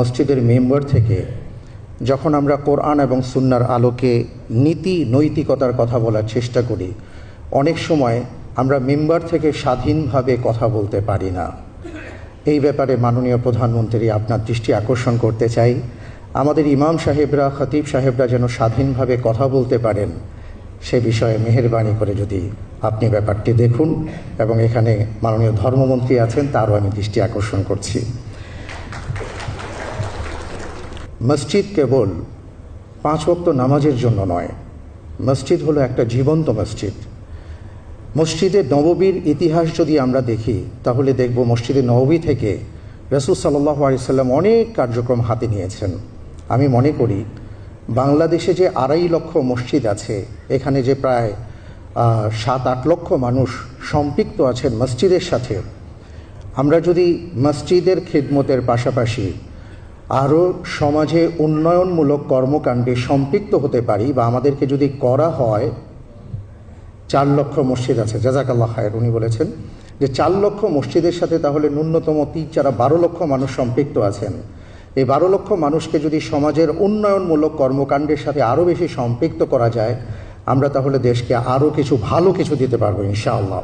মসজিদের মেম্বার থেকে যখন আমরা কোরআন এবং সুন্নাহর আলোকে নীতি নৈতিকতার কথা বলার চেষ্টা করি, অনেক সময় আমরা মেম্বার থেকে স্বাধীনভাবে কথা বলতে পারি না। এই ব্যাপারে মাননীয় প্রধানমন্ত্রী আপনার দৃষ্টি আকর্ষণ করতে চাই। আমাদের ইমাম সাহেবরা, খতিব সাহেবরা যেন স্বাধীনভাবে কথা বলতে পারেন, সে বিষয়ে মেহেরবানি করে যদি আপনি ব্যাপারটি দেখুন। এবং এখানে মাননীয় ধর্মমন্ত্রী আছেন, তারও আমি দৃষ্টি আকর্ষণ করছি। মসজিদ কেবল 5 ওয়াক্ত নামাজের জন্য নয়, মসজিদ হলো একটা জীবন্ত মসজিদ। মসজিদে নববীর ইতিহাস যদি আমরা দেখি, তাহলে দেখব মসজিদে নববী থেকে রাসূল সাল্লাল্লাহু আলাইহি সাল্লাম অনেক কার্যক্রম হাতে নিয়েছেন। আমি মনে করি বাংলাদেশে যে 2.5 লক্ষ মসজিদ আছে, এখানে যে প্রায় 7-8 লক্ষ মানুষ সম্পৃক্ত আছেন মসজিদের সাথে, আমরা যদি মসজিদের খিদমতের পাশাপাশি আরও সমাজে উন্নয়নমূলক কর্মকাণ্ডে সম্পৃক্ত হতে পারি, বা আমাদেরকে যদি করা হয়, 4 লক্ষ মসজিদ আছে, জাযাকাল্লাহ খায়ের, উনি বলেছেন যে 4 লক্ষ মসজিদের সাথে তাহলে ন্যূনতম 3-4-12 লক্ষ মানুষ সম্পৃক্ত আছেন। এই 12 লক্ষ মানুষকে যদি সমাজের উন্নয়নমূলক কর্মকাণ্ডের সাথে আরও বেশি সম্পৃক্ত করা যায়, আমরা তাহলে দেশকে আরও কিছু ভালো কিছু দিতে পারবো ইনশাআল্লাহ।